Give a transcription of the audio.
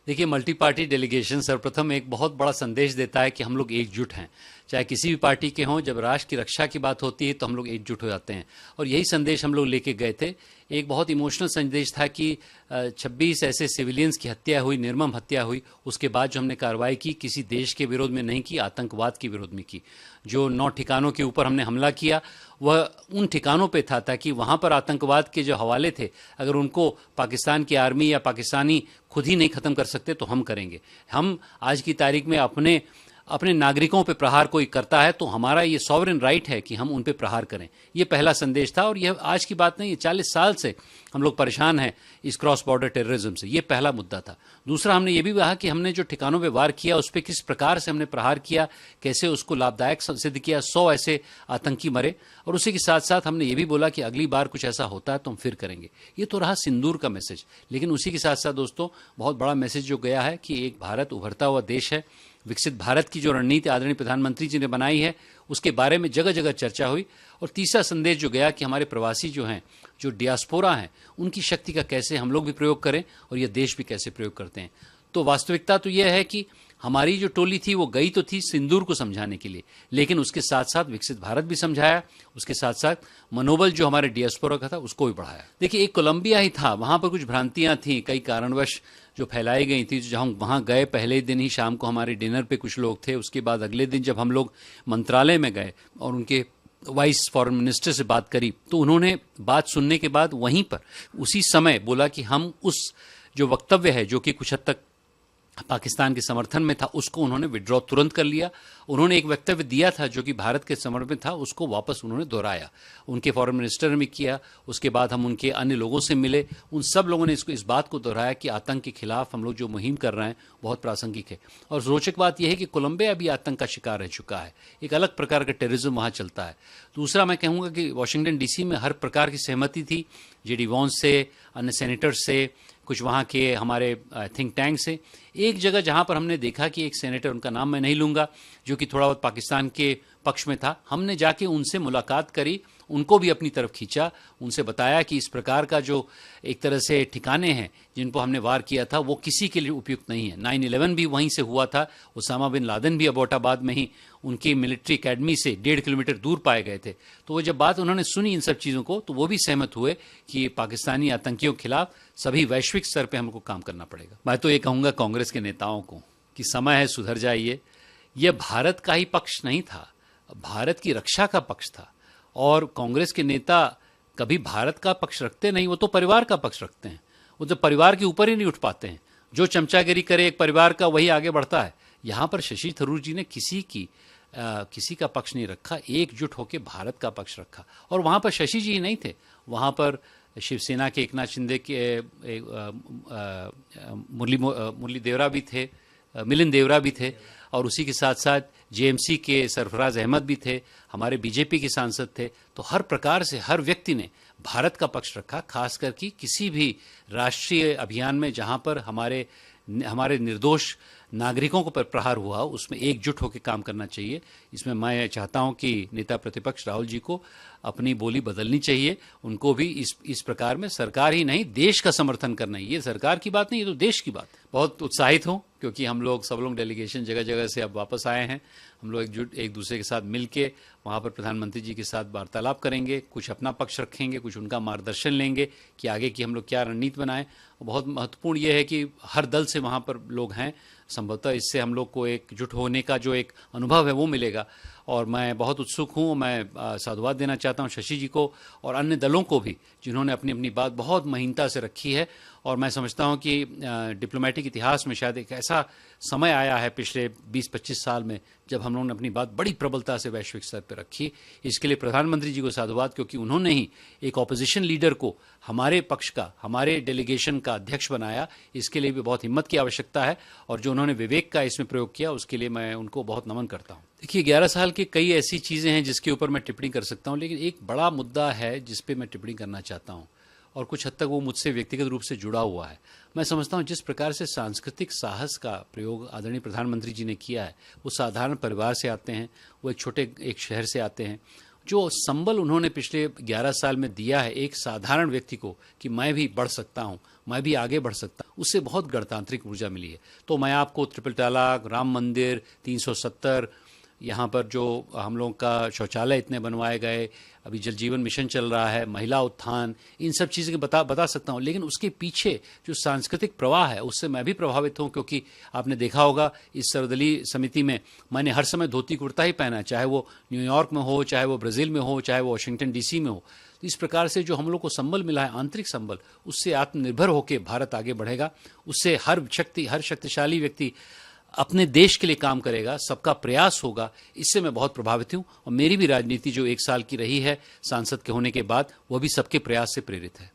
देखिए, multi party delegation सर्वप्रथम एक बहुत बड़ा संदेश देता है कि हम लोग एकजुट हैं। चाहे किसी भी पार्टी के हों, जब राष्ट्र की रक्षा की बात होती है तो हम लोग एकजुट हो जाते हैं, और यही संदेश हम लोग लेके गए थे। एक बहुत इमोशनल संदेश था कि 26 ऐसे सिविलियंस की हत्या हुई, निर्मम हत्या हुई। उसके बाद जो हमने कार्रवाई की, किसी देश के विरोध में नहीं की, आतंकवाद के विरोध में की। जो 9 ठिकानों के ऊपर हमने हमला किया, वह उन ठिकानों पे था ताकि वहाँ पर आतंकवाद के जो हवाले थे, अगर उनको पाकिस्तान की आर्मी या पाकिस्तानी खुद ही नहीं ख़त्म कर सकते तो हम करेंगे। हम आज की तारीख में अपने नागरिकों पे प्रहार कोई करता है तो हमारा ये सॉवरेन राइट है कि हम उन पे प्रहार करें। ये पहला संदेश था, और यह आज की बात नहीं है, 40 साल से हम लोग परेशान हैं इस क्रॉस बॉर्डर टेररिज्म से। ये पहला मुद्दा था। दूसरा, हमने ये भी कहा कि हमने जो ठिकानों पे वार किया उस पर किस प्रकार से हमने प्रहार किया, कैसे उसको लाभदायक सिद्ध किया। 100 ऐसे आतंकी मरे, और उसी के साथ साथ हमने ये भी बोला कि अगली बार कुछ ऐसा होता है तो हम फिर करेंगे। ये तो रहा सिंदूर का मैसेज। लेकिन उसी के साथ साथ दोस्तों, बहुत बड़ा मैसेज जो गया है कि एक भारत उभरता हुआ देश है। विकसित भारत की जो रणनीति आदरणीय प्रधानमंत्री जी ने बनाई है, उसके बारे में जगह जगह चर्चा हुई। और तीसरा संदेश जो गया कि हमारे प्रवासी जो हैं, जो डियास्पोरा हैं, उनकी शक्ति का कैसे हम लोग भी प्रयोग करें और ये देश भी कैसे प्रयोग करते हैं। तो वास्तविकता तो यह है कि हमारी जो टोली थी वो गई तो थी सिंदूर को समझाने के लिए, लेकिन उसके साथ साथ विकसित भारत भी समझाया, उसके साथ साथ मनोबल जो हमारे डियास्पोरा का था उसको भी बढ़ाया। देखिए, एक कोलंबिया ही था, वहाँ पर कुछ भ्रांतियाँ थीं, कई कारणवश जो फैलाई गई थी। जब हम वहाँ गए, पहले दिन ही शाम को हमारे डिनर पे कुछ लोग थे। उसके बाद अगले दिन जब हम लोग मंत्रालय में गए और उनके वाइस फॉरेन मिनिस्टर से बात करी, तो उन्होंने बात सुनने के बाद वहीं पर उसी समय बोला कि हम उस जो वक्तव्य है जो कि कुछ हद तक पाकिस्तान के समर्थन में था, उसको उन्होंने विड्रॉ तुरंत कर लिया। उन्होंने एक वक्तव्य दिया था जो कि भारत के समर्थन में था, उसको वापस उन्होंने दोहराया। उनके फॉरेन मिनिस्टर ने भी किया। उसके बाद हम उनके अन्य लोगों से मिले, उन सब लोगों ने इस बात को दोहराया कि आतंक के खिलाफ हम लोग जो मुहिम कर रहे हैं बहुत प्रासंगिक है। और रोचक बात यह है कि कोलंबिया भी आतंक का शिकार रह चुका है। एक अलग प्रकार का टेररिज्म वहाँ चलता है। दूसरा, मैं कहूँगा कि वाशिंगटन DC में हर प्रकार की सहमति थी, JD Vance से, अन्य सेनेटर से, कुछ वहाँ के हमारे थिंक टैंक से। एक जगह जहाँ पर हमने देखा कि एक सेनेटर, उनका नाम मैं नहीं लूँगा, जो कि थोड़ा बहुत पाकिस्तान के पक्ष में था, हमने जाके उनसे मुलाकात करी, उनको भी अपनी तरफ खींचा, उनसे बताया कि इस प्रकार का जो एक तरह से ठिकाने हैं जिन पर हमने वार किया था वो किसी के लिए उपयुक्त नहीं है। 9/11 भी वहीं से हुआ था। उसामा बिन लादेन भी अबोटाबाद में ही उनकी मिलिट्री एकेडमी से 1.5 किलोमीटर दूर पाए गए थे। तो वो जब बात उन्होंने सुनी इन सब चीज़ों को, तो वो भी सहमत हुए कि पाकिस्तानी आतंकियों के खिलाफ सभी वैश्विक स्तर पर हमको काम करना पड़ेगा। मैं तो ये कहूँगा कांग्रेस के नेताओं को कि समय है, सुधर जाइए। यह भारत का ही पक्ष नहीं था, भारत की रक्षा का पक्ष था। और कांग्रेस के नेता कभी भारत का पक्ष रखते नहीं, वो तो परिवार का पक्ष रखते हैं। वो तो परिवार के ऊपर ही नहीं उठ पाते हैं। जो चमचागिरी करे एक परिवार का, वही आगे बढ़ता है। यहाँ पर शशि थरूर जी ने किसी का पक्ष नहीं रखा, एकजुट होकर भारत का पक्ष रखा। और वहाँ पर शशि जी ही नहीं थे, वहाँ पर शिवसेना के एकनाथ शिंदे के मुरली देवरा भी थे, मिलिंद देवरा भी थे, और उसी के साथ साथ JMC के सरफराज अहमद भी थे, हमारे BJP के सांसद थे। तो हर प्रकार से हर व्यक्ति ने भारत का पक्ष रखा। खासकर कि किसी भी राष्ट्रीय अभियान में जहां पर हमारे निर्दोष नागरिकों को पर प्रहार हुआ, उसमें एकजुट होकर काम करना चाहिए। इसमें मैं चाहता हूं कि नेता प्रतिपक्ष राहुल जी को अपनी बोली बदलनी चाहिए। उनको भी इस प्रकार में सरकार ही नहीं, देश का समर्थन करना है। ये सरकार की बात नहीं, ये तो देश की बात है। बहुत उत्साहित हूं क्योंकि सब लोग डेलीगेशन जगह जगह से अब वापस आए हैं। हम लोग एक दूसरे के साथ मिल के वहाँ पर प्रधानमंत्री जी के साथ वार्तालाप करेंगे, कुछ अपना पक्ष रखेंगे, कुछ उनका मार्गदर्शन लेंगे कि आगे की हम लोग क्या रणनीति बनाएं। बहुत महत्वपूर्ण ये है कि हर दल से वहाँ पर लोग हैं। संभवतः इससे हम लोग को एकजुट होने का जो एक अनुभव है वो मिलेगा। और मैं बहुत उत्सुक हूँ। मैं साधुवाद देना चाहता हूँ शशि जी को और अन्य दलों को भी, जिन्होंने अपनी अपनी बात बहुत महीनता से रखी है। और मैं समझता हूँ कि डिप्लोमेटिक इतिहास में शायद एक ऐसा समय आया है पिछले 20-25 साल में जब हम लोगों ने अपनी बात बड़ी प्रबलता से वैश्विक स्तर पर रखी। इसके लिए प्रधानमंत्री जी को साधुवाद, क्योंकि उन्होंने ही एक ऑपोजिशन लीडर को हमारे पक्ष का, हमारे डेलीगेशन का अध्यक्ष बनाया। इसके लिए भी बहुत हिम्मत की आवश्यकता है, और जो उन्होंने विवेक का इसमें प्रयोग किया उसके लिए मैं उनको बहुत नमन करता हूँ। देखिए, 11 साल की कई ऐसी चीज़ें हैं जिसके ऊपर मैं टिप्पणी कर सकता हूँ, लेकिन एक बड़ा मुद्दा है जिस पे मैं टिप्पणी करना चाहता हूँ, और कुछ हद तक वो मुझसे व्यक्तिगत रूप से जुड़ा हुआ है। मैं समझता हूँ जिस प्रकार से सांस्कृतिक साहस का प्रयोग आदरणीय प्रधानमंत्री जी ने किया है, वो साधारण परिवार से आते हैं, वो एक छोटे एक शहर से आते हैं। जो संबल उन्होंने पिछले 11 साल में दिया है एक साधारण व्यक्ति को कि मैं भी बढ़ सकता हूं, मैं भी आगे बढ़ सकता हूं, उससे बहुत गणतांत्रिक ऊर्जा मिली है। तो मैं आपको ट्रिपल तलाक, राम मंदिर, 370, यहाँ पर जो हम लोगों का शौचालय इतने बनवाए गए, अभी जल जीवन मिशन चल रहा है, महिला उत्थान, इन सब चीज़ें बता सकता हूँ। लेकिन उसके पीछे जो सांस्कृतिक प्रवाह है उससे मैं भी प्रभावित हूँ, क्योंकि आपने देखा होगा इस सर्वदलीय समिति में मैंने हर समय धोती कुर्ता ही पहना है, चाहे वो न्यूयॉर्क में हो, चाहे वो ब्राज़ील में हो, चाहे वो वाशिंगटन डीसी में हो। तो इस प्रकार से जो हम लोग को संबल मिला है, आंतरिक संबल, उससे आत्मनिर्भर होकर भारत आगे बढ़ेगा। उससे हर शक्तिशाली व्यक्ति अपने देश के लिए काम करेगा, सबका प्रयास होगा। इससे मैं बहुत प्रभावित हूं और मेरी भी राजनीति जो 1 साल की रही है सांसद के होने के बाद, वह भी सबके प्रयास से प्रेरित है।